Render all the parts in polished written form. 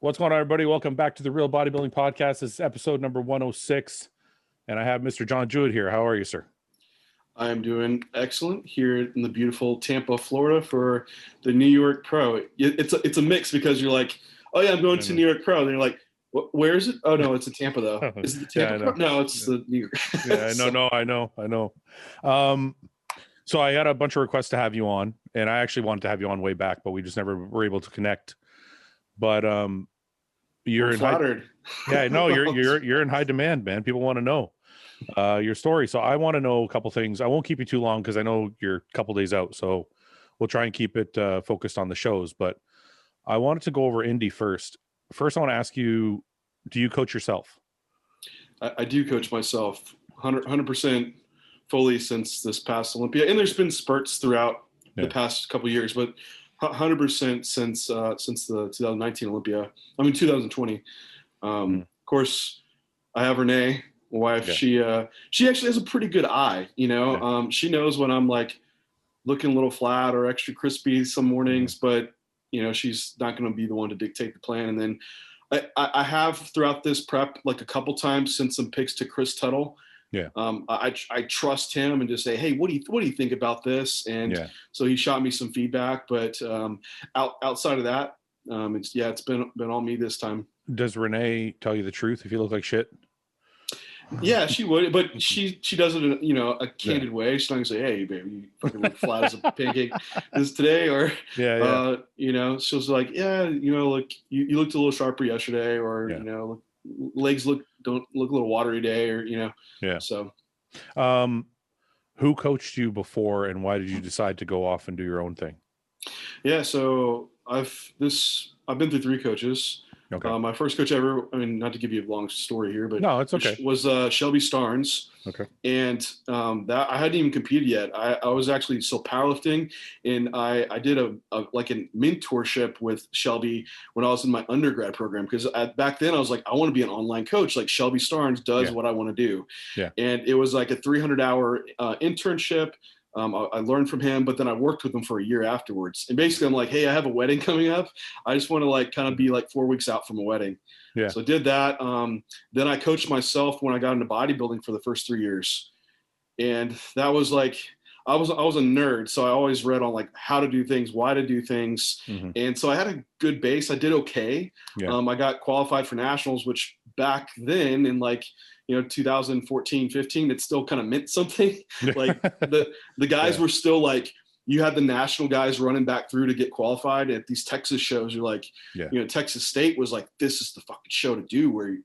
What's going on, everybody? Welcome back to the Real Bodybuilding Podcast. This is episode number 106, and I have Mr. John Jewett here. How are you, sir? I am doing excellent here in the beautiful Tampa, Florida for the New York Pro. It's a mix because you're like, oh yeah, I'm going to New York Pro. And you're like, where is it? Oh no, it's in Tampa though. Is it the Tampa Pro? No, it's the New York. Yeah, I know. So I had a bunch of requests to have you on, and I actually wanted to have you on way back, but we just never were able to connect. But you're in flattered. You're in high demand, man. People want to know your story. So I want to know a couple things. I won't keep you too long because I know you're a couple days out. So we'll try and keep it focused on the shows. But I wanted to go over Indy first. First, I want to ask you, do you coach yourself? I do coach myself 100% fully since this past Olympia. And there's been spurts throughout the past couple of years, but 100% since the 2019 Olympia. 2020. Of course, I have Renee, my wife. Yeah. She actually has a pretty good eye. She knows when I'm like looking a little flat or extra crispy some mornings, but she's not going to be the one to dictate the plan. And then I have throughout this prep like a couple times sent some pics to Chris Tuttle. Yeah. I trust him and just say, hey, what do you think about this? And so he shot me some feedback, but outside of that, it's been all me this time. Does Renee tell you the truth if you look like shit? Yeah, she would, but she does it in a candid way. She's not gonna say, hey, baby, you fucking look flat as a pancake this today, or she's like, like you looked a little sharper yesterday, or legs don't look a little watery today, or So, who coached you before, and why did you decide to go off and do your own thing? Yeah, so I've been through 3 coaches. Okay. My first coach ever, not to give you a long story here, but no, it's okay, was Shelby Starnes. Okay. And that I hadn't even competed yet. I was actually still powerlifting, and I did a mentorship with Shelby when I was in my undergrad program, because back then I was like, I want to be an online coach like Shelby Starnes does what I want to do. Yeah. And it was like a 300-hour internship. I learned from him, but then I worked with him for a year afterwards. And basically I'm like, hey, I have a wedding coming up. I just want to kind of be 4 weeks out from a wedding. Yeah. So I did that. Then I coached myself when I got into bodybuilding for the first 3 years. And that was I was a nerd. So I always read on how to do things, why to do things. Mm-hmm. And so I had a good base. I did okay. Yeah. I got qualified for nationals, which back then in 2014, 15, it still kind of meant something. The guys were still you had the national guys running back through to get qualified at these Texas shows. You're Texas State was this is the fucking show to do, where,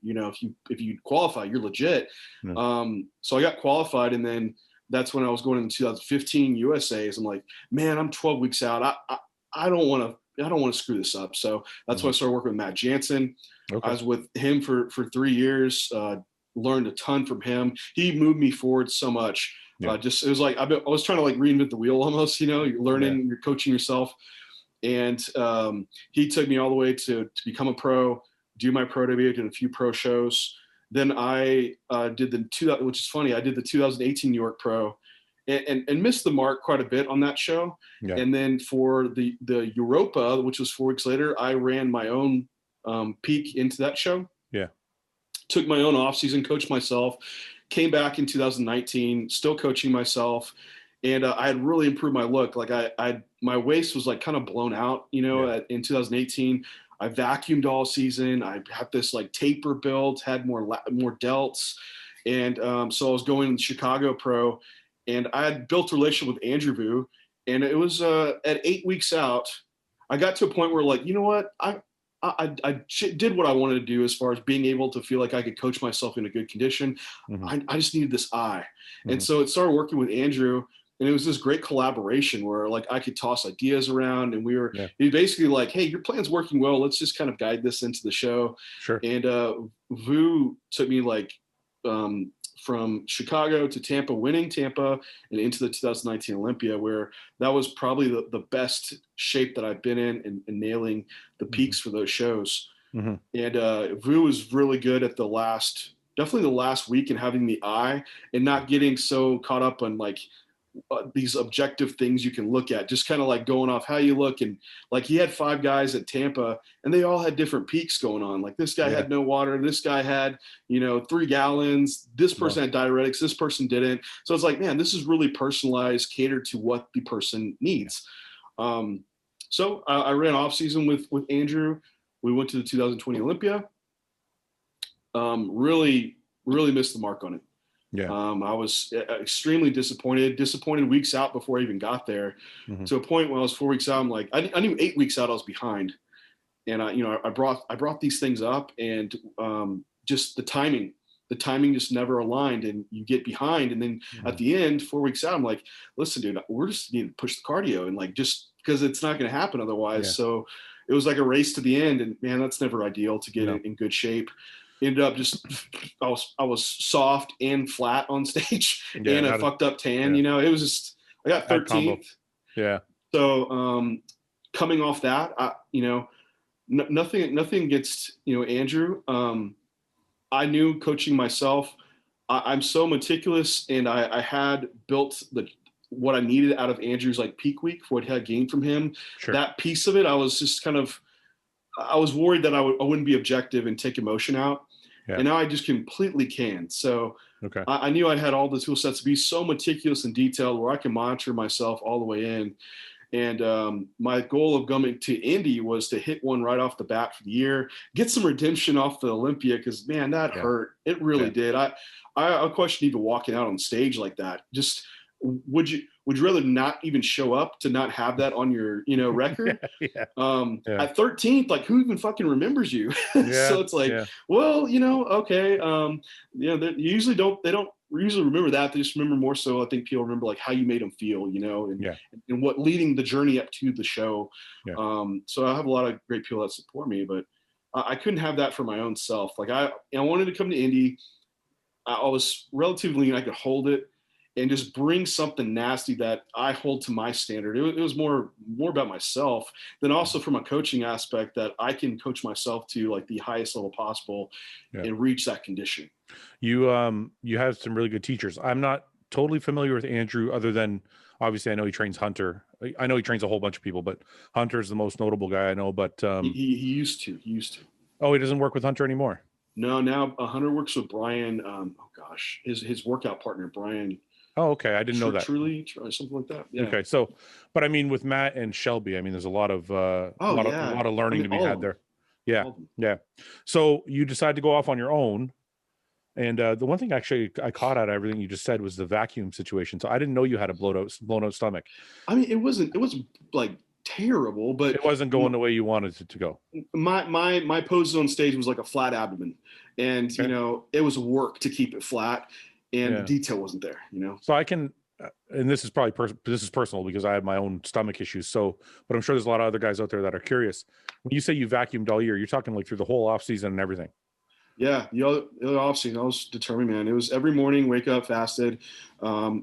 if you qualify, you're legit. Mm. So I got qualified, and then that's when I was going into 2015 USAs. I'm like, man, I'm 12 weeks out. I don't want to screw this up. So that's when I started working with Matt Jansen. Okay. I was with him for 3 years, learned a ton from him. He moved me forward so much. Yeah. It was I was trying to reinvent the wheel almost, you're learning, you're coaching yourself. And he took me all the way to become a pro, do my pro debut, did a few pro shows. Then I did which is funny, I did the 2018 New York Pro and missed the mark quite a bit on that show. Yeah. And then for the Europa, which was 4 weeks later, I ran my own peak into that show. Yeah. Took my own off season, coached myself, came back in 2019, still coaching myself. And I had really improved my look. My waist was kind of blown out, in 2018. I vacuumed all season. I had this taper build, had more delts. And so I was going to Chicago Pro, and I had built a relationship with Andrew Vu. And it was at 8 weeks out, I got to a point where you know what, I did what I wanted to do as far as being able to feel like I could coach myself in a good condition. Mm-hmm. I just needed this eye. Mm-hmm. And so it started working with Andrew, and it was this great collaboration where I could toss ideas around, and he basically hey, your plan's working well. Let's just kind of guide this into the show. Sure. And Vu took me from Chicago to Tampa, winning Tampa, and into the 2019 Olympia, where that was probably the best shape that I've been in and nailing the peaks for those shows. Mm-hmm. And Vu was really good at definitely the last week, and having the eye and not getting so caught up on these objective things you can look at, just kind of like going off how you look. And like he had 5 guys at Tampa and they all had different peaks going on. Like this guy had no water. This guy had, 3 gallons. This person had diuretics. This person didn't. So it's like, man, this is really personalized, catered to what the person needs. So I ran off season with Andrew. We went to the 2020 Olympia. Really missed the mark on it. Yeah. I was extremely disappointed weeks out before I even got there, to a point when I was 4 weeks out. I'm like, I knew 8 weeks out I was behind, and I brought these things up, and just the timing just never aligned, and you get behind, and then at the end, 4 weeks out, I'm like, listen, dude, we're just need to push the cardio, and like, just because it's not going to happen otherwise. Yeah. So it was like a race to the end, and man, that's never ideal to get in good shape. Ended up just, I was soft and flat on stage, and I fucked up tan. It was just, I got 13th. Yeah. So coming off that, nothing against Andrew. I knew coaching myself, I'm so meticulous, and I had built what I needed out of Andrew's like peak week, what I had gained from him. Sure. That piece of it, I was just I was worried that I wouldn't be objective and take emotion out. Yeah. And now I just completely can. So I knew I had all the tool sets to be so meticulous and detailed where I can monitor myself all the way in. And my goal of going to Indy was to hit one right off the bat for the year, get some redemption off the Olympia, because man, that hurt. It really did. I question even walking out on stage like that. Just would you rather not even show up to not have that on your record? At 13th, like who even fucking remembers you? So it's like, well, okay, they usually don't remember that. They just remember more so, I think people remember like how you made them feel, and what leading the journey up to the show. So I have a lot of great people that support me, but I couldn't have that for my own self. Like I wanted to come to Indy. I was relatively lean. I could hold it and just bring something nasty that I hold to my standard. It was more about myself than also from a coaching aspect, that I can coach myself to like the highest level possible and reach that condition. You have some really good teachers. I'm not totally familiar with Andrew, other than obviously I know he trains Hunter. I know he trains a whole bunch of people, but Hunter is the most notable guy I know. But he used to. Oh, he doesn't work with Hunter anymore? No, now Hunter works with Brian. His workout partner, Brian. Oh, okay. I didn't know that. Truly, something like that. Yeah. Okay. So, but I mean, with Matt and Shelby, I mean, there's a lot of a lot of learning to be had there. Yeah. Yeah. So you decide to go off on your own. And the one thing actually I caught out of everything you just said was the vacuum situation. So I didn't know you had a blown out stomach. I mean, it wasn't like terrible, but it wasn't going the way you wanted it to go. My poses on stage was like a flat abdomen, and it was work to keep it flat. And the detail wasn't there, So I can, and this is probably this is personal because I have my own stomach issues. So, but I'm sure there's a lot of other guys out there that are curious. When you say you vacuumed all year, you're talking like through the whole off season and everything. Yeah, the off season, I was determined, man. It was every morning, wake up, fasted, I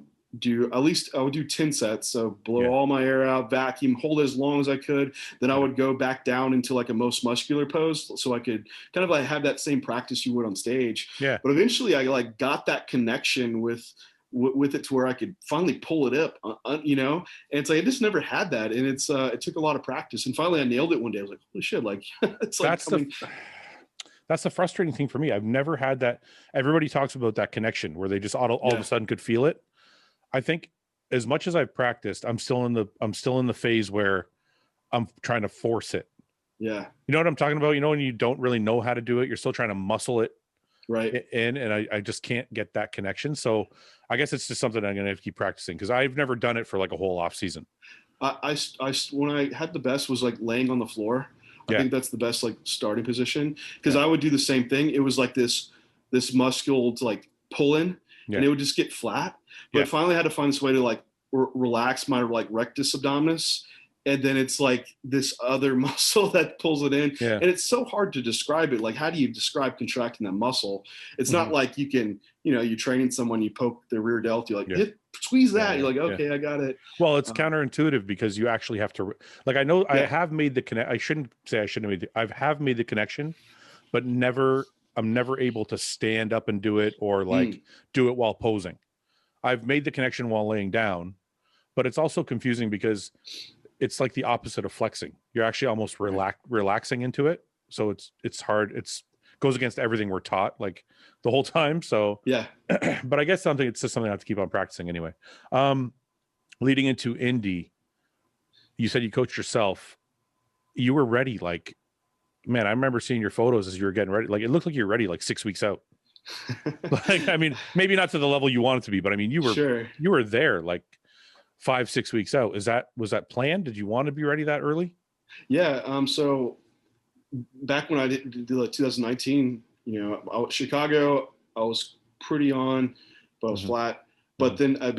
would do 10 sets. So blow all my air out, vacuum, hold as long as I could. Then I would go back down into like a most muscular pose, so I could kind of like have that same practice you would on stage. Yeah. But eventually I like got that connection with it to where I could finally pull it up, and it's like I just never had that. And it took a lot of practice. And finally I nailed it one day. I was like, holy shit, like it's like that's the frustrating thing for me. I've never had that. Everybody talks about that connection where they just all of a sudden could feel it. I think as much as I've practiced, I'm still in the phase where I'm trying to force it. Yeah. You know what I'm talking about? When you don't really know how to do it, you're still trying to muscle it right in, and I just can't get that connection. So I guess it's just something I'm going to have to keep practicing, because I've never done it for like a whole off season. I when I had the best was like laying on the floor. I think that's the best like starting position, because I would do the same thing. It was like this muscle to like pull in, and it would just get flat. But I finally had to find this way to like relax my like rectus abdominis, and then it's like this other muscle that pulls it in. And it's so hard to describe it. Like, how do you describe contracting that muscle? It's not like you can, you're training someone, you poke the rear delta, you're like, squeeze that. You're like, okay, I got it. Well, it's counterintuitive, because you actually have to, like, I know I have made the connect. I shouldn't have made I have made the connection, but I'm never able to stand up and do it, or like do it while posing. I've made the connection while laying down, but it's also confusing because it's like the opposite of flexing. You're actually almost relaxing into it. So it's hard. It's goes against everything we're taught like the whole time. So yeah. But I guess it's just something I have to keep on practicing anyway. Leading into Indy, you said you coached yourself. You were ready. Like, man, I remember seeing your photos as you were getting ready. Like, it looked like you were ready like 6 weeks out. Like, I mean, maybe not to the level you want it to be, but I mean, you were there like 5-6 weeks out. Was that planned? Did you want to be ready that early? Yeah. So back when I did like 2019, Chicago, I was pretty on, but I was flat. But then I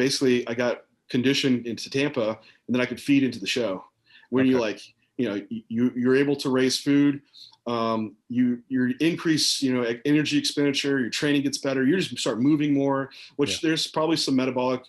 got conditioned into Tampa, and then I could feed into the show. When you're able to raise food, you increase, energy expenditure, your training gets better. You just start moving more, which there's probably some metabolic,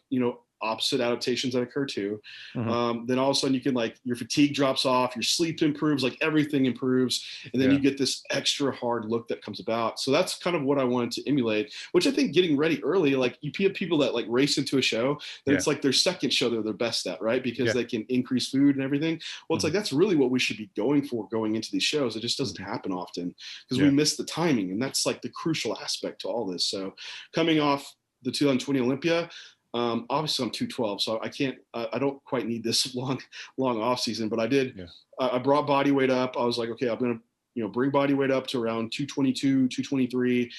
opposite adaptations that occur too. Then all of a sudden you can your fatigue drops off, your sleep improves, like everything improves. And then you get this extra hard look that comes about. So that's kind of what I wanted to emulate, which I think getting ready early, like you have people that like race into a show, then it's like their second show they're their best at, right? Because they can increase food and everything. Well, it's like, that's really what we should be going into these shows. It just doesn't happen often because we miss the timing. And that's like the crucial aspect to all this. So coming off the 2020 Olympia, obviously I'm 212, so I don't quite need this long off season, but I did, I brought body weight up. I was like, okay, I'm going to, bring body weight up to around 222, 223,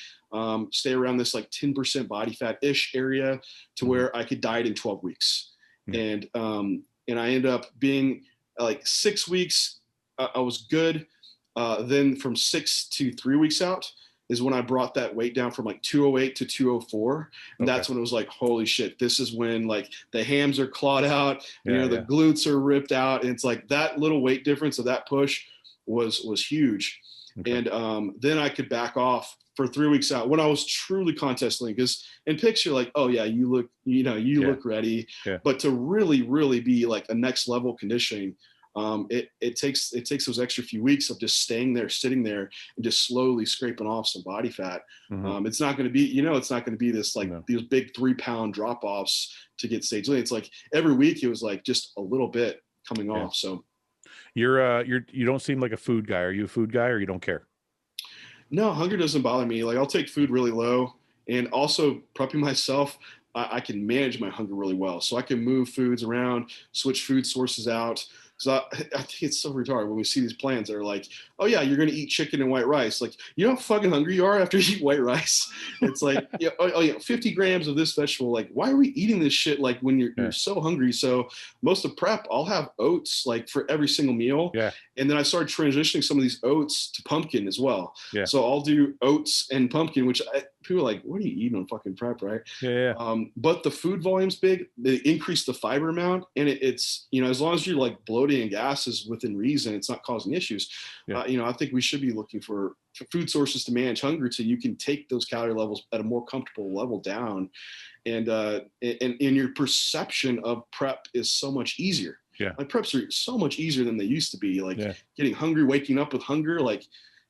stay around this like 10% body fat ish area to where I could diet in 12 weeks. And I ended up being like 6 weeks. I was good. Then from 6 to 3 weeks out is when I brought that weight down from like 208 to 204. And that's when it was like, holy shit, this is when like the hams are clawed out, the glutes are ripped out. And it's like that little weight difference of that push was huge. And then I could back off for 3 weeks out when I was truly contest lean, because in pics you're like, oh yeah, you look, look ready. But to really, really be like a next level conditioning, it takes those extra few weeks of just staying there, sitting there, and just slowly scraping off some body fat. It's not going to be, it's not going to be this like these big 3-pound drop offs to get stage lean. It's like every week it was like just a little bit coming off. So you don't seem like a food guy. Are you a food guy or you don't care? No, hunger doesn't bother me. Like I'll take food really low, and also prepping myself, I can manage my hunger really well. So I can move foods around, switch food sources out. So I think it's so retarded when we see these plans that are like, oh yeah, you're going to eat chicken and white rice. Like, you know how fucking hungry you are after you eat white rice? It's like, 50 grams of this vegetable. Like, why are we eating this shit? Like when you're so hungry. So most of prep, I'll have oats like for every single meal. And then I started transitioning some of these oats to pumpkin as well. So I'll do oats and pumpkin, which people are like, what are you eating on fucking prep, right? But the food volume's big. They increase the fiber amount, and it's, as long as you're like bloating and gas is within reason, it's not causing issues. I think we should be looking for food sources to manage hunger so you can take those calorie levels at a more comfortable level down. And your perception of prep is so much easier. Like preps are so much easier than they used to be. Like getting hungry, waking up with hunger, like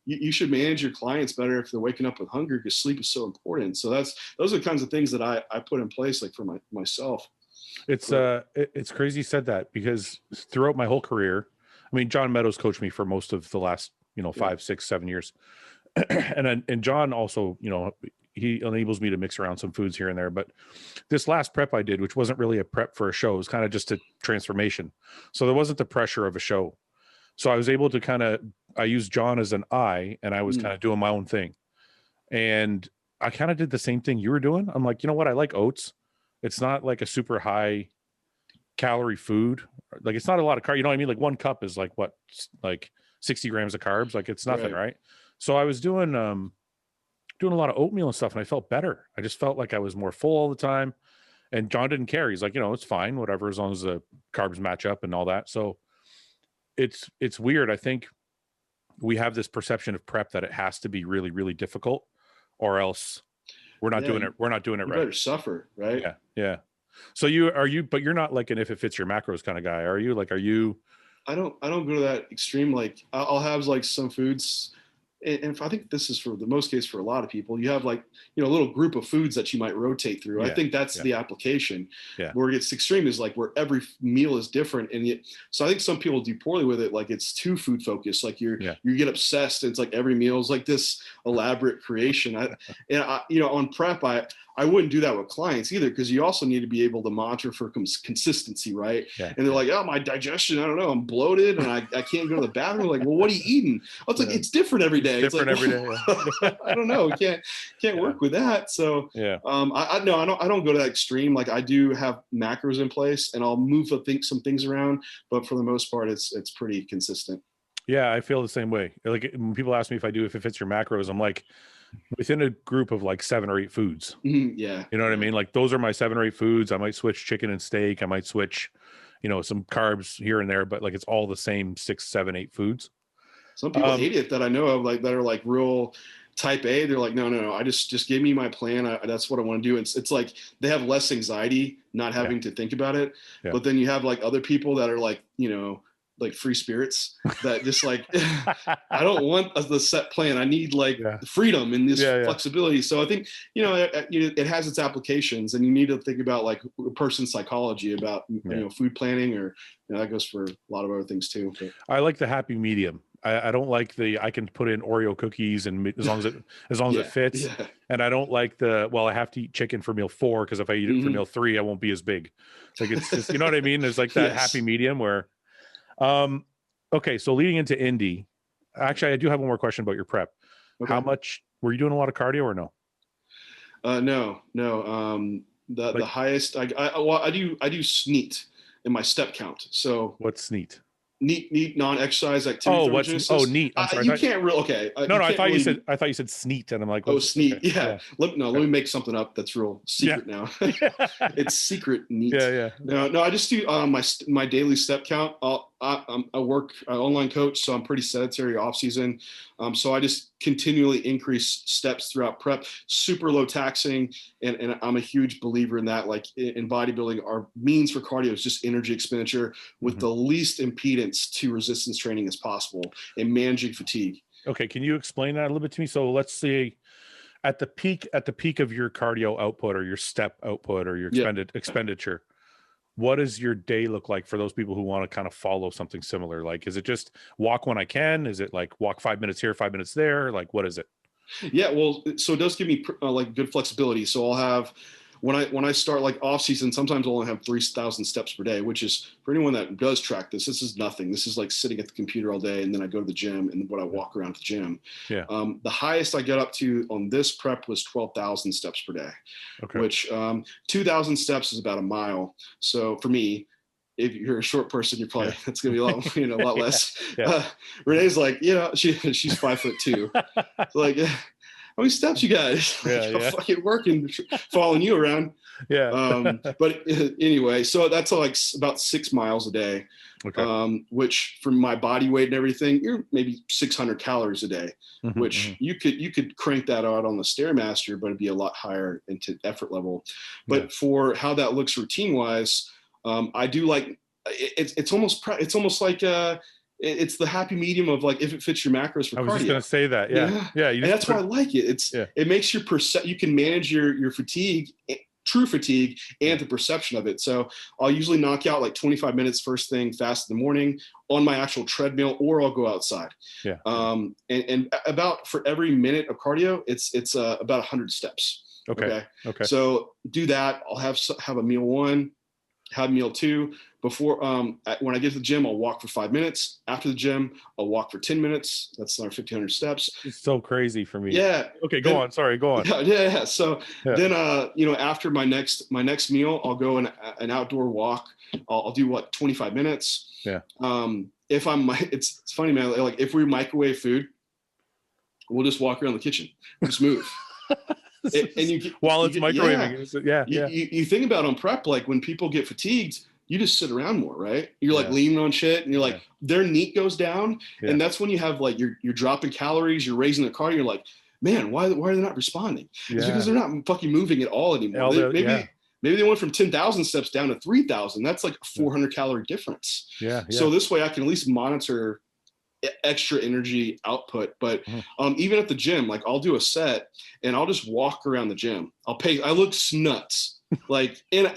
you should manage your clients better if they're waking up with hunger, because sleep is so important. So those are the kinds of things that I put in place, like for myself. It's crazy you said that, because throughout my whole career, I mean, John Meadows coached me for most of the last, 5, 6, 7 years. and John also, he enables me to mix around some foods here and there. But this last prep I did, which wasn't really a prep for a show, it was kind of just a transformation. So there wasn't the pressure of a show. So I was able to I used John as an eye, and I was kind of doing my own thing. And I kind of did the same thing you were doing. I'm like, you know what? I like oats. It's not like a super high calorie food. Like it's not a lot of carbs. You know what I mean? Like 1 cup is like what, like 60 grams of carbs. Like it's nothing, right? So I was doing a lot of oatmeal and stuff, and I felt better. I just felt like I was more full all the time. And John didn't care. He's like, it's fine, whatever, as long as the carbs match up and all that. So it's weird. I think we have this perception of prep that it has to be really, really difficult, or else we're not doing it. We're not doing it right. You better suffer, right? Yeah. So but you're not like an if it fits your macros kind of guy, are you? Like, are you? I don't go to that extreme. Like I'll have like some foods and I think this is for the most case for a lot of people, you have like, a little group of foods that you might rotate through. I think that's the application. Where it gets extreme is like where every meal is different. And so I think some people do poorly with it. Like it's too food focused. Like you get obsessed. It's like every meal is like this elaborate creation. On prep, I wouldn't do that with clients either, because you also need to be able to monitor for consistency, right? And they're like, oh, my digestion, I don't know, I'm bloated and I can't go to the bathroom. Like, well, what are you eating? It's like, it's different every day. It's different like, every day. I don't know. We can't work with that. So I don't go to that extreme. Like I do have macros in place and I'll move some things around, but for the most part, it's pretty consistent. Yeah, I feel the same way. Like when people ask me if it fits your macros, I'm like, within a group of like 7 or 8 foods. You know what I mean? Like those are my 7 or 8 foods. I might switch chicken and steak. I might switch, some carbs here and there, but like it's all the same 6, 7, 8 foods. Some people hate it that I know of, like that are like real type A. They're like, no. I just give me my plan. That's what I want to do. It's like they have less anxiety not having to think about it. But then you have like other people that are like, like free spirits that just like, I don't want the set plan. I need like freedom and this flexibility. So I think, it has its applications, and you need to think about like a person's psychology about, food planning, or that goes for a lot of other things too. But I like the happy medium. I don't like I can put in Oreo cookies and as long as it fits. And I don't like I have to eat chicken for meal 4, because if I eat it for meal 3, I won't be as big. Like it's just, you know what I mean? There's like that happy medium where, okay. So leading into Indy, actually, I do have one more question about your prep. Okay. How much were you doing? A lot of cardio or no? No. The highest I do SNEAT in my step count. So what's SNEAT? Neat non-exercise activity. Neat. I'm sorry. You can't really. Okay. No, I thought you said SNEAT, and I'm like, SNEAT. Okay. Yeah. Let me make something up that's real secret now. It's secret neat. Yeah. No. I just do my daily step count. I work online coach, so I'm pretty sedentary off season. So I just continually increase steps throughout prep, super low taxing. And I'm a huge believer in that. Like in bodybuilding, our means for cardio is just energy expenditure with the least impedance to resistance training as possible, and managing fatigue. Okay. Can you explain that a little bit to me? So let's say at the peak of your cardio output, or your step output, or your expenditure, what does your day look like for those people who want to kind of follow something similar? Like, is it just walk when I can? Is it like walk 5 minutes here, 5 minutes there? Like, what is it? Yeah, well, so it does give me like good flexibility. So I'll have, when I start like off season, sometimes I'll only have 3,000 steps per day, which is, for anyone that does track this is nothing. This is like sitting at the computer all day, and then I go to the gym, and when I walk around the gym. The highest I get up to on this prep was 12,000 steps per day, which 2,000 steps is about a mile. So for me, if you're a short person, you're probably that's gonna be a lot, a lot less. Renee's like, she's 5'2". So like, how many steps you guys? Fucking working, following you around. But anyway, so that's like about 6 miles a day. Which for my body weight and everything, you're maybe 600 calories a day. Which you could crank that out on the Stairmaster, but it'd be a lot higher into effort level. But for how that looks routine wise, I do like it's almost like it's the happy medium of like if it fits your macros for cardio. I was just going to say that. And that's why I like it. It makes your you can manage your fatigue, true fatigue, and the perception of it. So I'll usually knock out like 25 minutes first thing fast in the morning on my actual treadmill, or I'll go outside. And about for every minute of cardio, it's about 100 steps. Okay. So do that. I'll have a meal 1, have meal 2. Before, when I get to the gym, I'll walk for 5 minutes. After the gym, I'll walk for 10 minutes. That's our 1,500 steps. It's so crazy for me. Yeah. Okay, go on. Sorry, go on. Yeah. So then, after my next meal, I'll go an outdoor walk. I'll do 25 minutes. If it's funny, man. Like if we microwave food, we'll just walk around the kitchen, just move. While it's microwaving. You think about on prep, like when people get fatigued, you just sit around more, right? You're like leaning on shit, and you're like, their NEAT goes down. And that's when you have like, you're dropping calories, you're raising the cardio. You're like, man, why are they not responding? It's because they're not fucking moving at all anymore. Maybe they went from 10,000 steps down to 3,000. That's like a 400 calorie difference. So this way I can at least monitor extra energy output. But even at the gym, like I'll do a set and I'll just walk around the gym. I look nuts. Like, and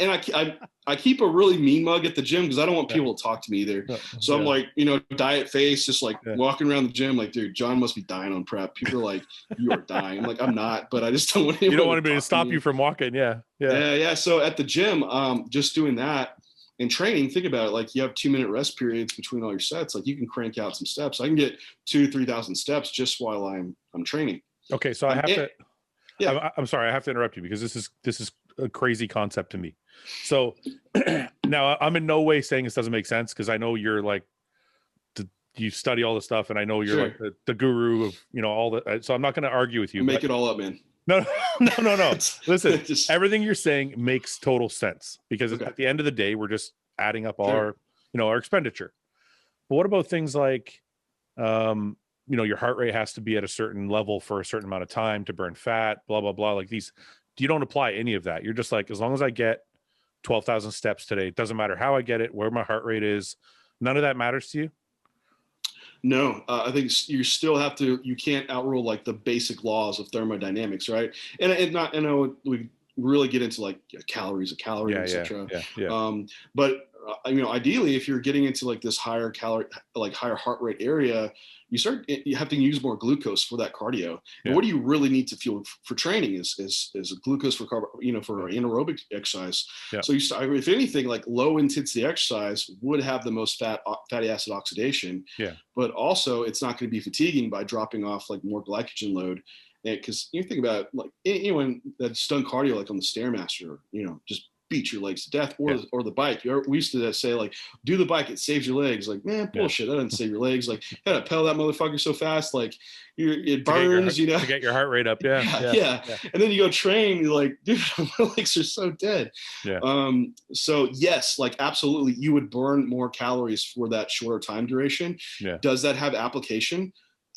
I keep a really mean mug at the gym because I don't want people to talk to me either. So I'm like, diet face, just like walking around the gym, like, dude, John must be dying on prep. People are like, you are dying. I'm like, I'm not, but I just don't want anyone you don't want anybody to stop you from walking. Yeah. So at the gym, just doing that and training, think about it. Like you have 2-minute rest periods between all your sets. Like you can crank out some steps. I can get 2,000 to 3,000 steps just while I'm training. Okay. So I have to, I'm sorry, I have to interrupt you because this is a crazy concept to me. So now I'm in no way saying this doesn't make sense because I know you're like, you study all the stuff and I know you're like the guru of, all the, so I'm not going to argue with you. Make it all up, man. No. Listen, everything you're saying makes total sense because at the end of the day, we're just adding up our expenditure. But what about things like, your heart rate has to be at a certain level for a certain amount of time to burn fat, blah, blah, blah. Like these, you don't apply any of that. You're just like, as long as I get 12,000 steps today, it doesn't matter how I get it, where my heart rate is. None of that matters to you? No, I think you still have to, you can't outrule like the basic laws of thermodynamics, right? And I know we really get into like calories, etc. But ideally, if you're getting into like this higher calorie, like higher heart rate area, you have to use more glucose for that cardio. And what do you really need to fuel for training is glucose for for anaerobic exercise. So if anything, like low intensity exercise would have the most fatty acid oxidation. But also it's not going to be fatiguing by dropping off like more glycogen load. Because you think about like anyone that's done cardio, like on the Stairmaster, just beat your legs to death, or the bike. We used to say like, do the bike, it saves your legs. Like, man, bullshit. That doesn't save your legs. Like, you gotta pedal that motherfucker so fast, like it burns, to get your heart rate up. Yeah. And then you go train, you're like, dude, my legs are so dead. So yes, like absolutely, you would burn more calories for that shorter time duration. Does that have application?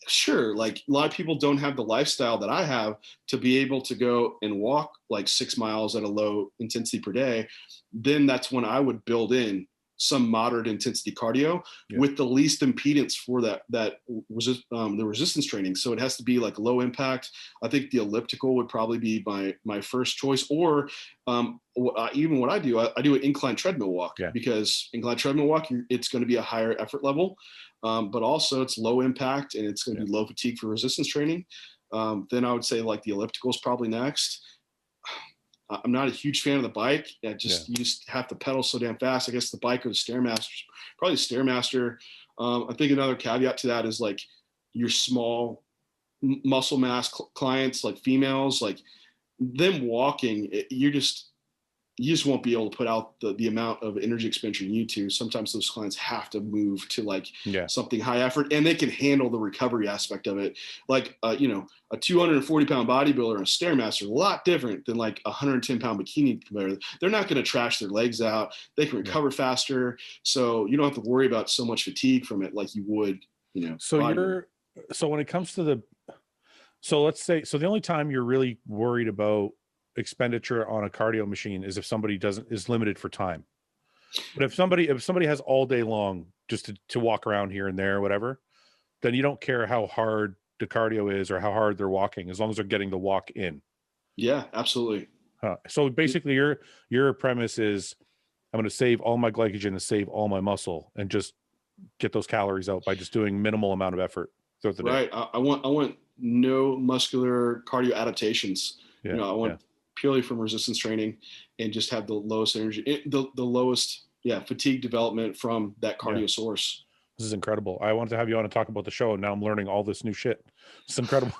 Sure. Like a lot of people don't have the lifestyle that I have to be able to go and walk like 6 miles at a low intensity per day. Then that's when I would build in some moderate intensity cardio with the least impedance for the resistance training. So it has to be like low impact. I think the elliptical would probably be my first choice, or even what I do an incline treadmill walk because incline treadmill walk, it's going to be a higher effort level. But also it's low impact and it's going to be low fatigue for resistance training. Then I would say like the elliptical is probably next. I'm not a huge fan of the bike. You just have to pedal so damn fast. I guess the bike or the Stairmaster, probably the Stairmaster. I think another caveat to that is like your small muscle mass clients, like females, like them walking, you just won't be able to put out the amount of energy expenditure you need to. Sometimes those clients have to move to like something high effort, and they can handle the recovery aspect of it. Like, a 240 pound bodybuilder on a Stairmaster, a lot different than like a 110 pound bikini competitor. They're not going to trash their legs out. They can recover faster. So you don't have to worry about so much fatigue from it like you would, So when it comes to let's say, the only time you're really worried about expenditure on a cardio machine is if somebody is limited for time. But if somebody has all day long just to walk around here and there or whatever, then you don't care how hard the cardio is or how hard they're walking, as long as they're getting the walk in. Yeah, absolutely. So basically your premise is I'm going to save all my glycogen and save all my muscle and just get those calories out by just doing minimal amount of effort throughout the day. Right. I want no muscular cardio adaptations. I want purely from resistance training and just have the lowest energy, the lowest fatigue development from that cardio source. This is incredible. I wanted to have you on and talk about the show, and now I'm learning all this new shit. It's incredible.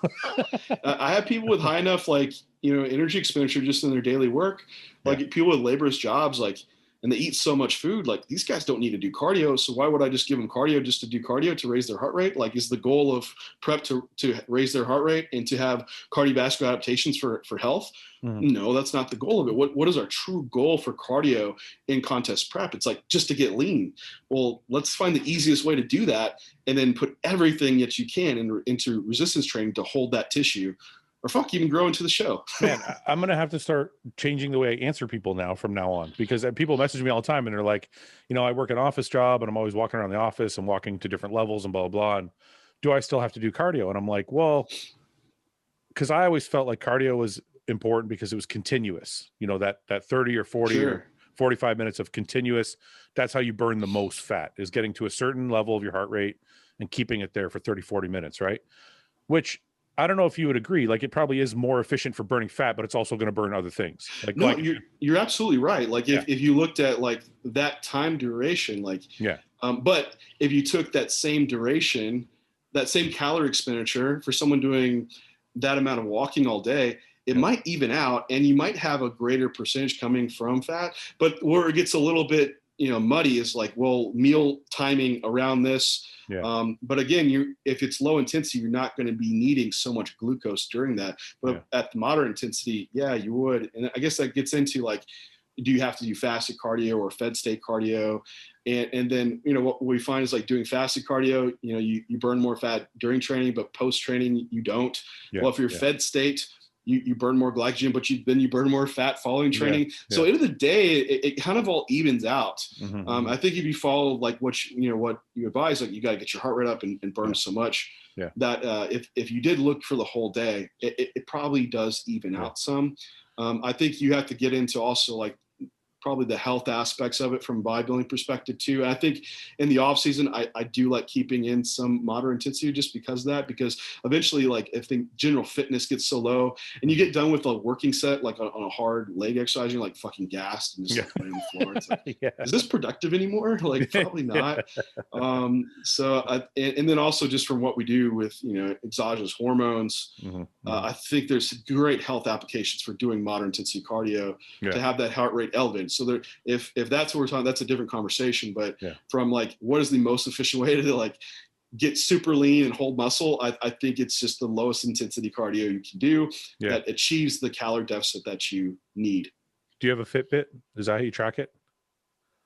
I have people with high enough energy expenditure just in their daily work, like people with laborious jobs, and they eat so much food, like these guys don't need to do cardio. So why would I just give them cardio just to do cardio to raise their heart rate? Like, is the goal of prep to raise their heart rate and to have cardiovascular adaptations for health? No, that's not the goal of it. What is our true goal for cardio in contest prep? It's like just to get lean. Well, let's find the easiest way to do that and then put everything that you can into resistance training to hold that tissue. or fuck, even grow into the show. Man, I'm going to have to start changing the way I answer people now from now on, because people message me all the time and they're like, I work an office job and I'm always walking around the office and walking to different levels and blah, blah, blah. And do I still have to do cardio? And I'm like, well, because I always felt like cardio was important because it was continuous, that 30 or 40 Sure. or 45 minutes of continuous. That's how you burn the most fat, is getting to a certain level of your heart rate and keeping it there for 30, 40 minutes. Right. Which I don't know if you would agree, like it probably is more efficient for burning fat, but it's also going to burn other things. No, you're absolutely right. Like if you looked at like that time duration, like, but if you took that same duration, that same calorie expenditure for someone doing that amount of walking all day, it might even out, and you might have a greater percentage coming from fat. But where it gets a little bit, muddy is like, well, meal timing around this. But again, if it's low intensity, you're not going to be needing so much glucose during that. But at the moderate intensity, you would. And I guess that gets into like, do you have to do fasted cardio or fed state cardio? And then, what we find is like doing fasted cardio, you burn more fat during training, but post training, you don't. Well, if you're fed state, you burn more glycogen, but then you burn more fat following training. So end of the day, it kind of all evens out. I think if you follow like what you advise, like you got to get your heart rate up and burn so much that if you did look for the whole day, it probably does even out some. I think you have to get into also like probably the health aspects of it from a bodybuilding perspective too. And I think in the off season, I do like keeping in some moderate intensity just because of that, because eventually like if the general fitness gets so low and you get done with a working set, like on a hard leg exercise, you're like fucking gassed and just like laying on the floor. It's like, is this productive anymore? Like probably not. And then also just from what we do with, exogenous hormones, I think there's great health applications for doing moderate intensity cardio to have that heart rate elevated. So there, if that's what we're talking, that's a different conversation. But from like, what is the most efficient way to like get super lean and hold muscle? I think it's just the lowest intensity cardio you can do that achieves the calorie deficit that you need. Do you have a Fitbit? Is that how you track it?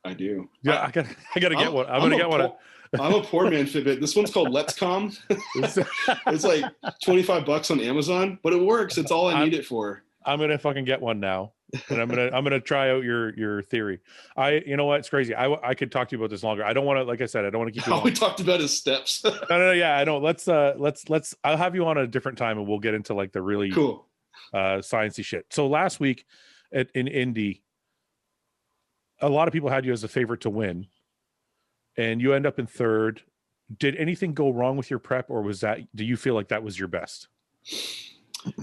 I do. Yeah, I gotta get one. I'm gonna get one. I'm a poor man Fitbit. This one's called Let's Calm. It's like $25 on Amazon, but it works. It's all I need it for. I'm gonna fucking get one now, and I'm gonna try out your theory. You know what? It's crazy. I could talk to you about this longer. I don't want to, like I said, I don't want to keep you all we talked about is steps. No. Yeah, I know. Let's. I'll have you on a different time, and we'll get into like the really cool, sciencey shit. So last week in Indy, a lot of people had you as a favorite to win, and you end up in third. Did anything go wrong with your prep, or do you feel like that was your best?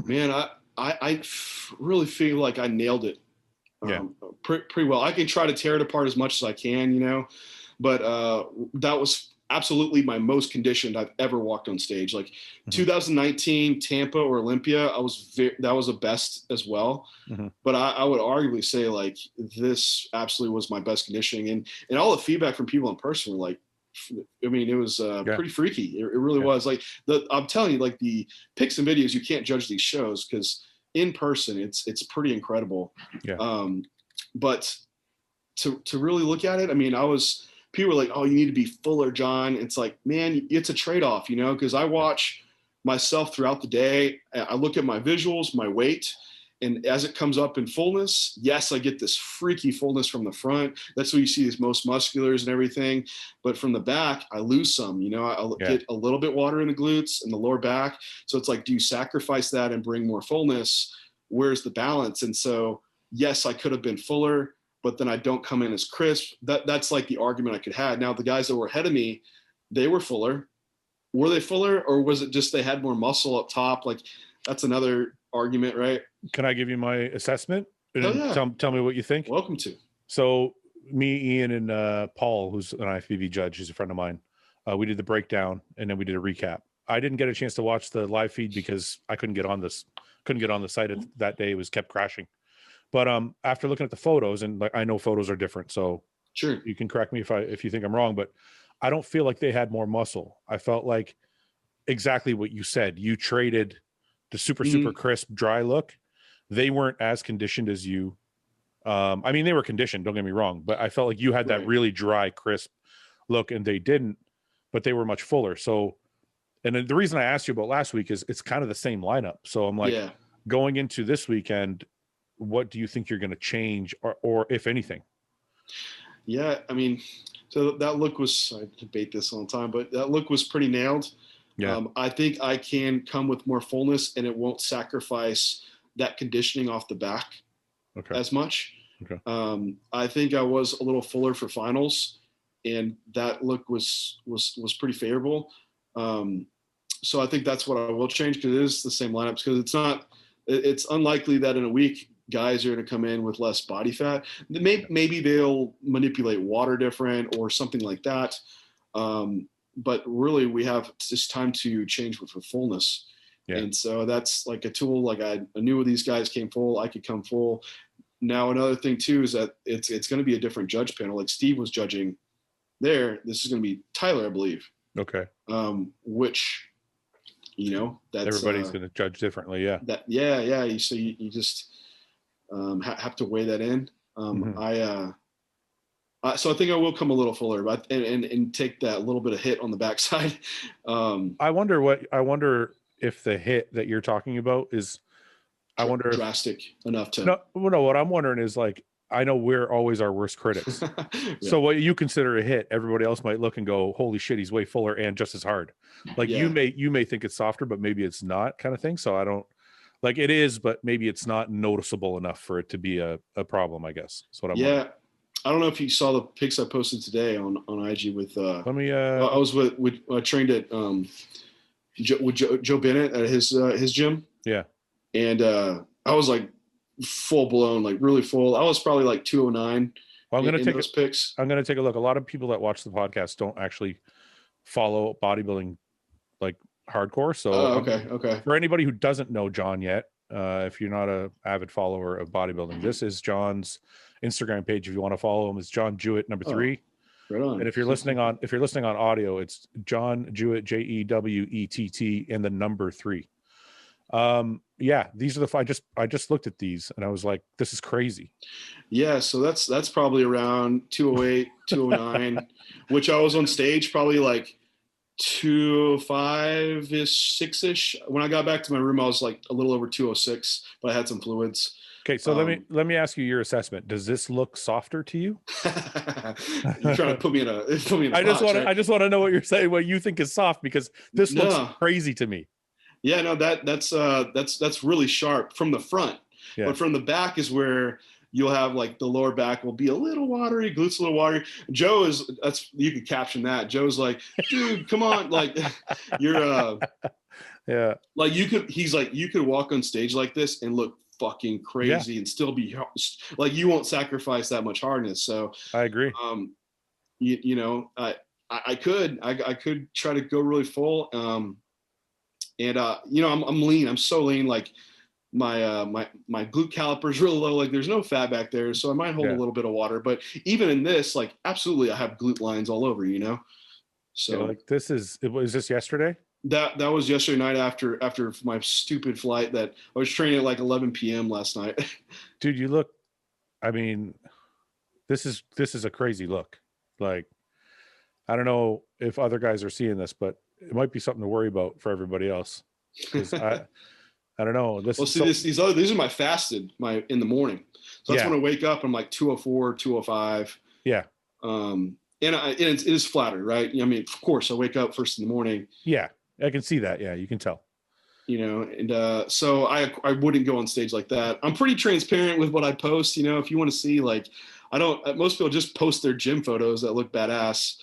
Man, I really feel like I nailed it pretty well. I can try to tear it apart as much as I can, but that was absolutely my most conditioned I've ever walked on stage. Like 2019 Tampa or Olympia, that was the best as well. But I would arguably say like this absolutely was my best conditioning, and all the feedback from people in person were like, I mean, it was pretty freaky. It really was. Like I'm telling you, like the pics and videos, you can't judge these shows because in person, it's pretty incredible. But to really look at it, I mean, people were like, "Oh, you need to be fuller, John." It's like, man, it's a trade-off, because I watch myself throughout the day. I look at my visuals, my weight. And as it comes up in fullness, yes, I get this freaky fullness from the front. That's what you see as most musculars and everything. But from the back, I lose some. I'll get a little bit water in the glutes and the lower back. So it's like, do you sacrifice that and bring more fullness? Where's the balance? And so, yes, I could have been fuller, but then I don't come in as crisp. That's like the argument I could have. Now, the guys that were ahead of me, they were fuller. Were they fuller, or was it just they had more muscle up top? Like, that's another argument, right? Can I give you my assessment? And tell me what you think. Welcome to. So me, Ian, and Paul, who's an IFBB judge, he's a friend of mine. We did the breakdown, and then we did a recap. I didn't get a chance to watch the live feed because I couldn't get on the site that day. It was kept crashing. But after looking at the photos, and like I know photos are different, so sure, you can correct me if you think I'm wrong, but I don't feel like they had more muscle. I felt like exactly what you said. You traded the super crisp, dry look. They weren't as conditioned as you. I mean, they were conditioned, don't get me wrong, but I felt like you had that really dry, crisp look, and they didn't, but they were much fuller. So And then the reason I asked you about last week is it's kind of the same lineup. So I'm like, Yeah. going into this weekend, what do you think you're going to change, or if anything? Yeah, I mean, so that look was, I debate this all the time, but that look was pretty nailed. Yeah. I think I can come with more fullness, and it won't sacrifice that conditioning off the back as much. Okay. I think I was a little fuller for finals, and that look was pretty favorable. So I think that's what I will change, because it is the same lineups, because it's unlikely that in a week guys are going to come in with less body fat. Maybe they'll manipulate water different or something like that. But really we have this time to change with fullness. Yeah. And so that's like a tool. Like I knew these guys came full, I could come full. Now, another thing too, is that it's going to be a different judge panel. Like Steve was judging there. This is going to be Tyler, I believe. Okay. Which, that's everybody's going to judge differently. Yeah. So you just have to weigh that in. So I think I will come a little fuller, but and take that little bit of hit on the backside. I wonder if the hit that you're talking about is, I wonder drastic enough to. No, what I'm wondering is, like, I know we're always our worst critics. Yeah. So what you consider a hit, everybody else might look and go, "Holy shit, he's way fuller and just as hard." Like you may think it's softer, but maybe it's not, kind of thing. So I don't, like, it is, but maybe it's not noticeable enough for it to be a problem, I guess. That's what I'm wondering. I don't know if you saw the pics I posted today on IG with. Let me. I was I trained at Joe Bennett at his gym. Yeah. And I was like full blown, like really full. I was probably like 209. Well, I'm going to take those pics. I'm going to take a look. A lot of people that watch the podcast don't actually follow bodybuilding like hardcore. So okay. For anybody who doesn't know John yet, if you're not a avid follower of bodybuilding, this is John's Instagram page. If you want to follow him, it's John Jewett 3. Right on. And if you're listening on audio, it's John Jewett, Jewett, and the 3. These are I just looked at these and I was like, this is crazy. Yeah. So that's probably around 208, 209, which I was on stage probably like 205-ish, 6-ish. When I got back to my room, I was like a little over 206, but I had some fluids. Okay. So let me ask you your assessment. Does this look softer to you? You're trying to put me in a I just want to know what you're saying, what you think is soft, because this looks crazy to me. Yeah, no, that's really sharp from the front, but from the back is where you'll have like the lower back will be a little watery, glutes a little watery. Joe you could caption that. Joe's like, dude, come on, like you're like you could walk on stage like this and look fucking crazy and still be like, you won't sacrifice that much hardness. So I agree. I could try to go really full. And I'm lean. I'm so lean. Like my glute caliper is real low. Like there's no fat back there, so I might hold a little bit of water. But even in this, like absolutely, I have glute lines all over. So like was this yesterday? That was yesterday night after my stupid flight. That I was training at like 11 p.m. last night. Dude, you look. I mean, this is a crazy look. Like, I don't know if other guys are seeing this, but it might be something to worry about for everybody else. I don't know. These are my fasted in the morning. So that's when I wake up. I'm like 204, 205. Yeah. And it is flatter, right? I mean, of course, I wake up first in the morning. Yeah, I can see that. Yeah, you can tell. And so I wouldn't go on stage like that. I'm pretty transparent with what I post. If you want to see, like, most people just post their gym photos that look badass.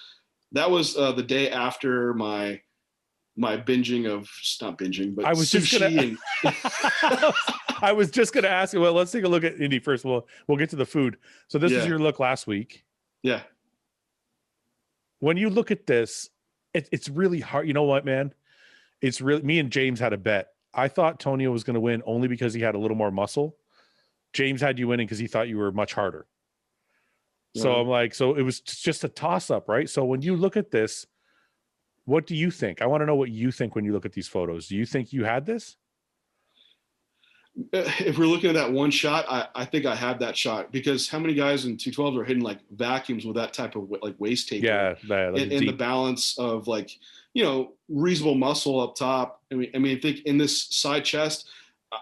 That was the day after my binging of, not binging, but sushi. I was just gonna ask you. Well, let's take a look at Indy first. We'll get to the food. So this is your look last week. Yeah. When you look at this, it's really hard. You know what, man? It's really, me and James had a bet. I thought Tonio was going to win only because he had a little more muscle. James had you winning because he thought you were much harder. So I'm like, so it was just a toss up, right? So when you look at this, what do you think? I want to know what you think when you look at these photos. Do you think you had this? If we're looking at that one shot, I think I have that shot, because how many guys in 212s are hitting like vacuums with that type of like waist taper? Yeah. And the balance of like, reasonable muscle up top. I mean, I think in this side chest,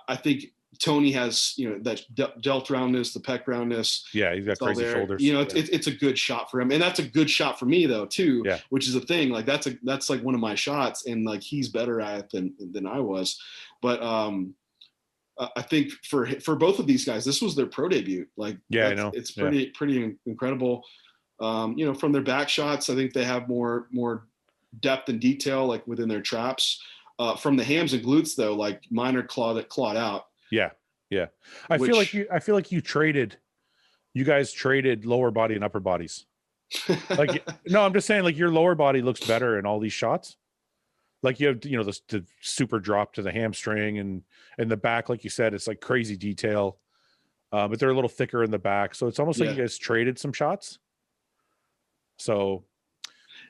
I think Tony has, that delt roundness, the pec roundness. Yeah, he's got crazy shoulders. It's a good shot for him, and that's a good shot for me though too. Yeah. Which is the thing. Like that's like one of my shots, and like he's better at it than I was. But I think for both of these guys, this was their pro debut. Like, yeah, I know. It's pretty incredible. From their back shots, I think they have more depth and detail, like within their traps. From the hams and glutes, though, like mine are clawed out. Yeah, yeah. I feel like you guys traded lower body and upper bodies. Like, no, I'm just saying, like your lower body looks better in all these shots. Like you have, the super drop to the hamstring and the back, like you said, it's like crazy detail. But they're a little thicker in the back, so it's almost like you guys traded some shots. So,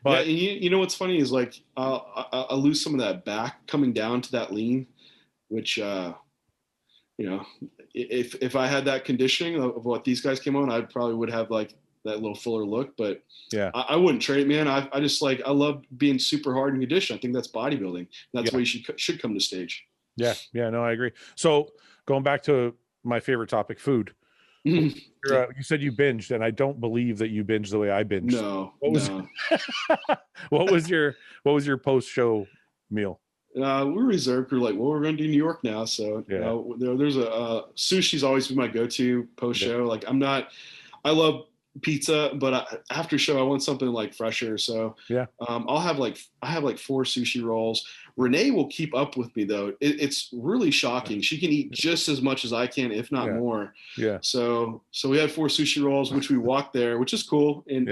but and you know what's funny is like I lose some of that back coming down to that lean, which if I had that conditioning of what these guys came on, I probably would have like that little fuller look. But yeah, I wouldn't trade it, man. I just I love being super hard in condition. I think that's bodybuilding. That's why you should come to stage. Yeah, no, I agree. So going back to my favorite topic, food. You said you binged, and I don't believe that you binged the way I binged. No. What was your post-show meal? We're reserved. We're like, well, we're going to do New York now. So there's a sushi's always been my go-to post-show. Yeah. Like I love pizza, but after show, I want something like fresher. So I have like 4 sushi rolls. Renee will keep up with me though. It's really shocking. She can eat just as much as I can, if not more. Yeah. So we had 4 sushi rolls, which we walked there, which is cool. In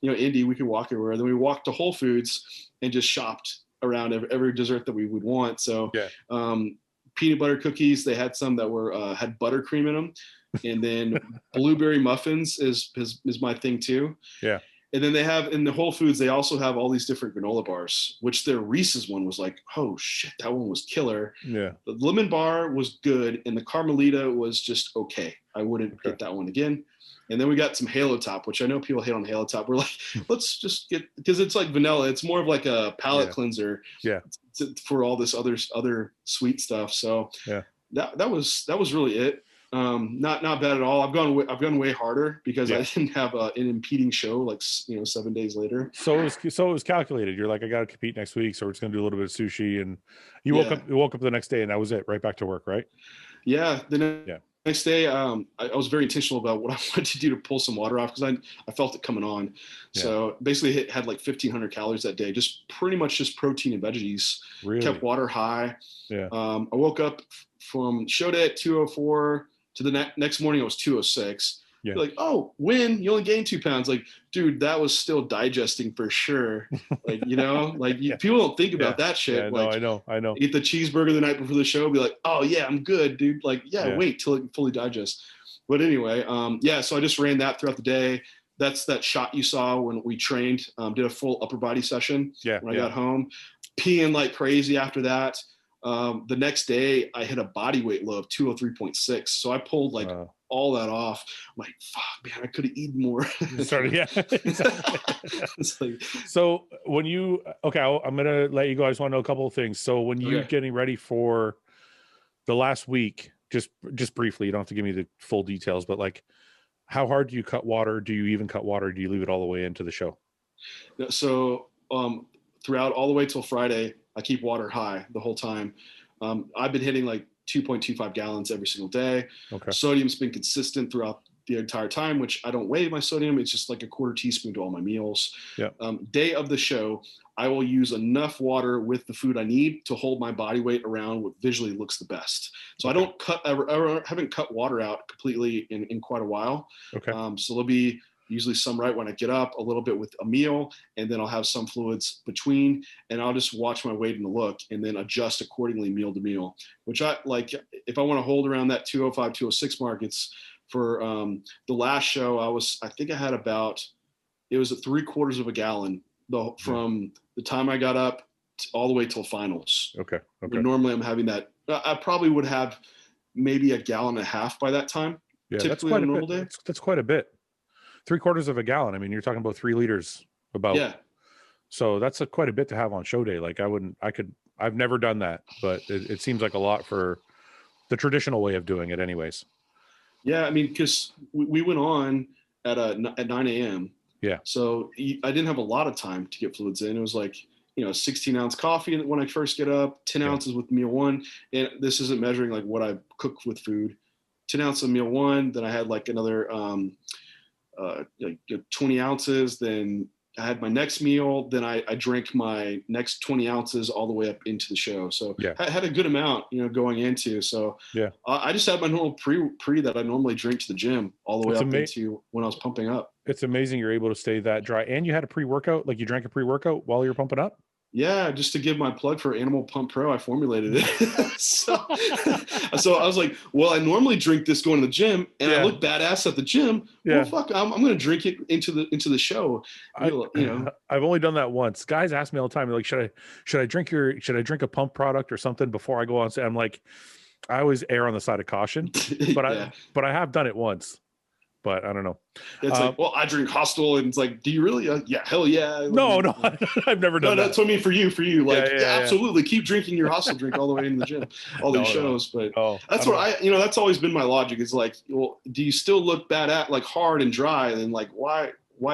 Indy, we could walk everywhere. Then we walked to Whole Foods and just shopped around every dessert that we would want. So peanut butter cookies, they had some that were had buttercream in them. And then blueberry muffins is my thing too. Yeah. And then they have in the Whole Foods, they also have all these different granola bars, which their Reese's one was like, oh shit, that one was killer. Yeah. The lemon bar was good. And the Carmelita was just okay. I wouldn't get that one again. And then we got some Halo Top, which I know people hate on Halo Top. We're like, let's just get, because it's like vanilla. It's more of like a palate cleanser for all this other sweet stuff. So that was really it. Not bad at all. I've gone way harder because I didn't have an impeding show 7 days later. So it was calculated. You're like, I got to compete next week, so we're just gonna do a little bit of sushi. And you woke up the next day, and that was it. Right back to work, right? Yeah. Next day, I was very intentional about what I wanted to do to pull some water off because I felt it coming on. Yeah. So basically, had like 1,500 calories that day, just pretty much just protein and veggies. Really? Kept water high. Yeah. I woke up from show day at 2:04. To the next morning, it was 2:06. Yeah. You're like, oh, you only gained 2 pounds. Like, dude, that was still digesting for sure. Like, people don't think about that shit. Yeah, like, I know. Eat the cheeseburger the night before the show, be like, oh yeah, I'm good, dude. Like, wait till it fully digests. But anyway, so I just ran that throughout the day. That's that shot you saw when we trained, did a full upper body session when I got home, peeing like crazy after that. The next day I hit a body weight low of 203.6. So I pulled all that off. I'm like, fuck, man, I could have eaten more. So when I'm going to let you go. I just want to know a couple of things. So when you're getting ready for the last week, just briefly, you don't have to give me the full details, but like, how hard do you cut water? Do you even cut water? Do you leave it all the way into the show? So, throughout all the way till Friday, I keep water high the whole time. I've been hitting like 2.25 gallons every single day. Okay. Sodium's been consistent throughout the entire time, which I don't weigh my sodium. It's just like a 1/4 teaspoon to all my meals. Yeah. Day of the show, I will use enough water with the food I need to hold my body weight around what visually looks the best. So I don't haven't cut water out completely in quite a while. Okay. So there'll be usually some right when I get up, a little bit with a meal, and then I'll have some fluids between, and I'll just watch my weight and the look and then adjust accordingly meal to meal, which I like. If I want to hold around that 205, 206 mark, it's for the last show. I think I had it was 3/4 of a gallon from the time I got up all the way till finals. Okay. But normally I'm having that. I probably would have maybe 1.5 gallons by that time. Yeah, that's quite a normal day. That's quite a bit. 3/4 of a gallon. I mean, you're talking about 3 liters. So that's quite a bit to have on show day. Like I've never done that, but it seems like a lot for the traditional way of doing it anyways. Yeah. I mean, because we went on at 9 a.m. Yeah. So I didn't have a lot of time to get fluids in. It was like, 16-ounce coffee when I first get up, 10 ounces with meal one. And this isn't measuring like what I cook with food. 10 ounces of meal one. Then I had like another 20 ounces. Then I had my next meal. Then I drank my next 20 ounces all the way up into the show. So I had a good amount, going into. So I just had my normal pre that I normally drink to the gym all the way up into when I was pumping up. It's amazing you're able to stay that dry. And you had a pre-workout, like you drank a pre-workout while you were pumping up? Yeah, just to give my plug for Animal Pump Pro, I formulated it. so I was like, well, I normally drink this going to the gym, and I look badass at the gym. Well, fuck, I'm going to drink it into the show. I've only done that once. Guys ask me all the time, they're like, should I drink a pump product or something before I go on? I'm like, I always err on the side of caution, but I have done it once. But I don't know. It's like, well, I drink Hostile, and it's like, do you really? Yeah, hell yeah. No, I've never done that. That's what I mean for you. Like, absolutely, keep drinking your Hostile drink all the way into the gym, all these shows. But that's what that's always been my logic. Is like, well, do you still look bad at like hard and dry? And like, why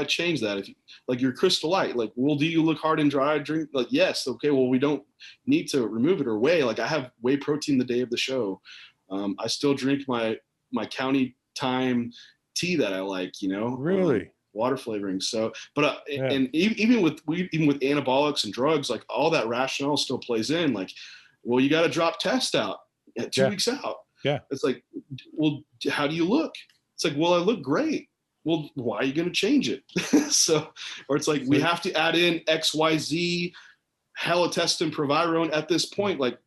change that? If you, like you're Crystal Light, like, well, do you look hard and dry? Drink like, yes, okay. Well, we don't need to remove it or whey. Like, I have whey protein the day of the show. I still drink my County Time tea that I like, really water flavoring. So, but and even with anabolics and drugs, like all that rationale still plays in. Like, well, you got to drop test out at 2 weeks out. Yeah, it's like, well, how do you look? It's like, well, I look great. Well, why are you going to change it? So, or it's like, we have to add in XYZ, halotestin, provirone at this point. Like,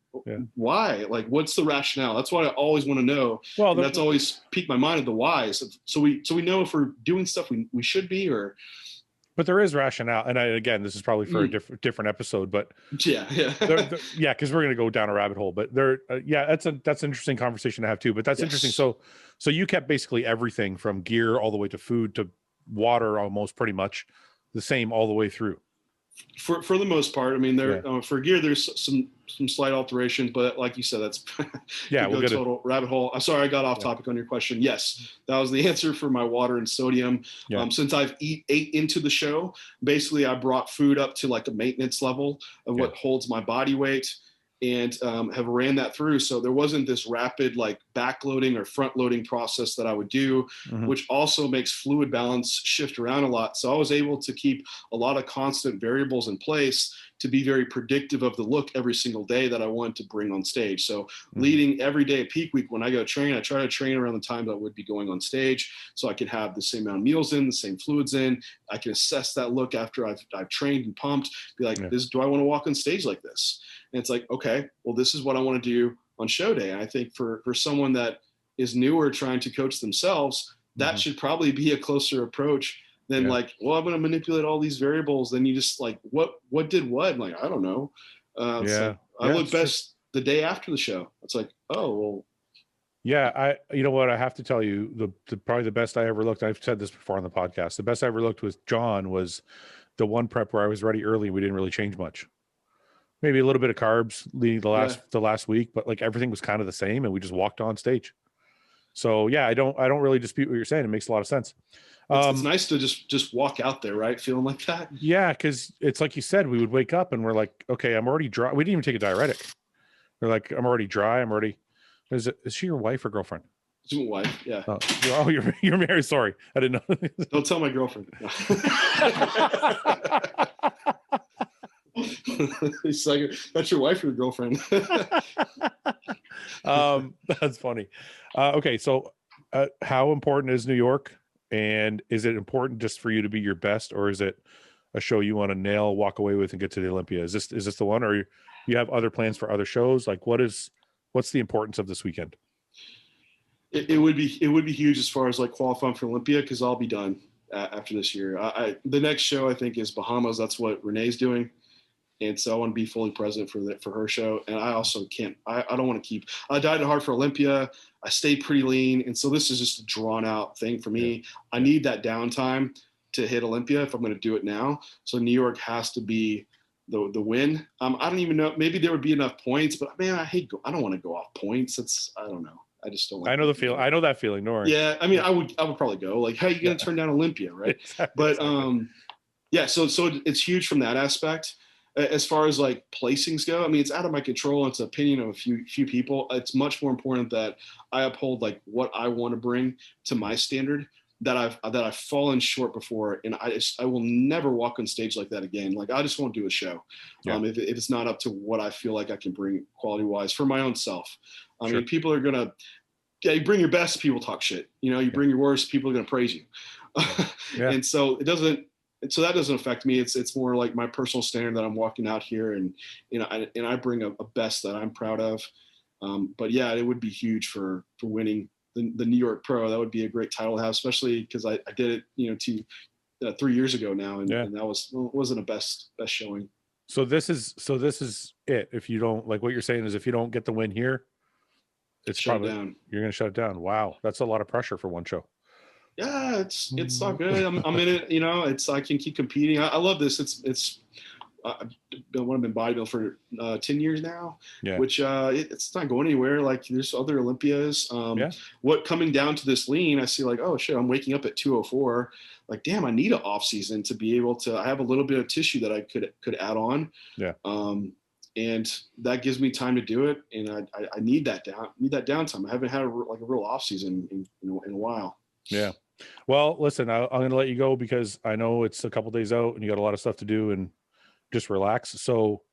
why? Like, what's the rationale? That's what I always want to know. Well, that's always piqued my mind of the whys. So we know if we're doing stuff we should be, or. But there is rationale, and again, this is probably for a different episode. But because we're going to go down a rabbit hole. But that's an interesting conversation to have too. But that's interesting. So you kept basically everything from gear all the way to food to water, almost pretty much the same all the way through. For the most part, I mean, for gear, there's some slight alterations, but like you said, that's we'll get total rabbit hole. I'm sorry, I got off topic on your question. Yes, that was the answer for my water and sodium. Since I've ate into the show, basically I brought food up to like a maintenance level of what holds my body weight, and have ran that through. So there wasn't this rapid like backloading or front loading process that I would do, which also makes fluid balance shift around a lot. So I was able to keep a lot of constant variables in place to be very predictive of the look every single day that I wanted to bring on stage. So leading every day at peak week, when I go train, I try to train around the time that I would be going on stage, so I can have the same amount of meals in, the same fluids in. I can assess that look after I've trained and pumped, be like, do I want to walk on stage like this? And it's like, okay, well, this is what I want to do on show day. And I think for someone that is newer trying to coach themselves, that should probably be a closer approach than like, well, I'm going to manipulate all these variables. Then you just like, what did what? I'm like, I don't know. Like, I look best the day after the show. It's like, oh, well. Yeah, you know what? I have to tell you, probably the best I ever looked, I've said this before on the podcast, the best I ever looked with John was the one prep where I was ready early. We didn't really change much. Maybe a little bit of carbs leading the last week, but like everything was kind of the same, and we just walked on stage. So yeah, I don't really dispute what you're saying. It makes a lot of sense. It's nice to just walk out there, right? Feeling like that. Yeah, because it's like you said, we would wake up and we're like, okay, I'm already dry. We didn't even take a diuretic. We're like, I'm already dry. Is she your wife or girlfriend? She's my wife. Yeah. Oh, you're married. Sorry, I didn't know. Don't tell my girlfriend. He's like, that's your wife or your girlfriend? That's funny. Okay, so how important is New York? And is it important just for you to be your best, or is it a show you want to nail, walk away with, and get to the Olympia? Is this the one, or you have other plans for other shows? Like, what's the importance of this weekend? It would be huge as far as like qualifying for Olympia, because I'll be done after this year. The next show I think is Bahamas. That's what Renee's doing. And so I want to be fully present for her show. And I also can't, I don't want to I died hard for Olympia. I stayed pretty lean. And so this is just a drawn out thing for me. I need that downtime. to hit Olympia if I'm going to do it now. So New York has to be the win. I don't even know. Maybe there would be enough points, but man, I don't want to go off points. I don't know. I just don't like I know the feel. I know that feeling. No worries. Yeah. I mean, I would probably go like, how are you going to turn down Olympia? Right. But, yeah, so it's huge from that aspect. As far as like placings go, I mean, it's out of my control. It's the opinion of a few people. It's much more important that I uphold like what I want to bring to my standard that I've fallen short before, and I will never walk on stage like that again. Like I just won't do a show if it's not up to what I feel like I can bring quality wise for my own self. I mean, people are gonna. Yeah, you bring your best, people talk shit. You bring your worst, people are gonna praise you. And so it doesn't. So that doesn't affect me. It's more like my personal standard that I'm walking out here, and I bring a best that I'm proud of. But yeah, it would be huge for winning the New York Pro. That would be a great title to have, especially because I did it 3 years ago now, and that wasn't a best showing. So this is it. If you don't like what you're saying is if you don't get the win here, it's probably down. You're going to shut it down. Wow, that's a lot of pressure for one show. Yeah, it's not good. I'm in it. It's I can keep competing. I love this. It's I've been bodybuilding for 10 years now, which it's not going anywhere. Like there's other Olympias. What coming down to this lean, I see like, oh shit, I'm waking up at 204. Like, damn, I need an off season to be able to. I have a little bit of tissue that I could add on. Yeah. And that gives me time to do it, and I need that downtime. I haven't had a real off season in a while. Yeah. Well, listen, I'm going to let you go because I know it's a couple days out and you got a lot of stuff to do and just relax. So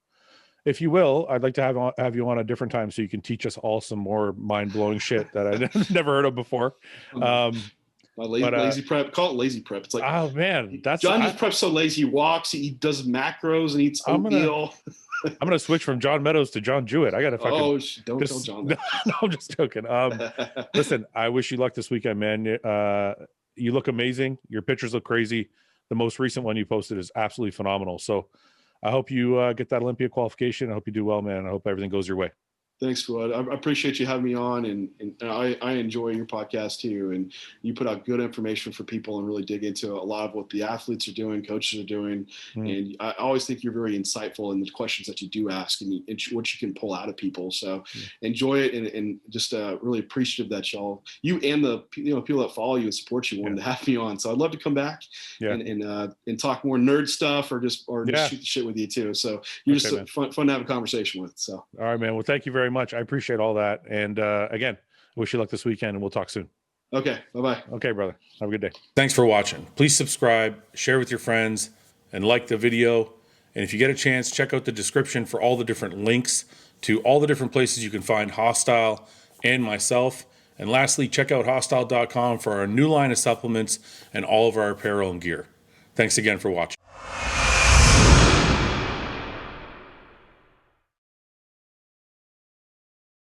if you will, I'd like to have you on a different time so you can teach us all some more mind-blowing shit that I never heard of before. My lazy prep, call it lazy prep. It's like, oh man, John just preps so lazy. He walks, he does macros and eats oatmeal. I'm going to switch from John Meadows to John Jewett. I got to fucking. Don't tell John that. No, I'm just joking. Listen, I wish you luck this weekend, man. You look amazing. Your pictures look crazy. The most recent one you posted is absolutely phenomenal. So I hope you get that Olympia qualification. I hope you do well, man. I hope everything goes your way. Thanks, Fouad. I appreciate you having me on, and I enjoy your podcast too. And you put out good information for people and really dig into a lot of what the athletes are doing, coaches are doing. And I always think you're very insightful in the questions that you do ask and what you can pull out of people. So enjoy it, and just really appreciative that you and the people that follow you and support you wanted to have me on. So I'd love to come back and talk more nerd stuff or just shoot the shit with you too. So you're just fun to have a conversation with. So all right, man. Well, thank you very much. I appreciate all that. And again, wish you luck this weekend, and we'll talk soon. Okay. Bye-bye. Okay, brother. Have a good day. Thanks for watching. Please subscribe, share with your friends, and like the video. And if you get a chance, check out the description for all the different links to all the different places you can find Hostile and myself. And lastly, check out hostile.com for our new line of supplements and all of our apparel and gear. Thanks again for watching.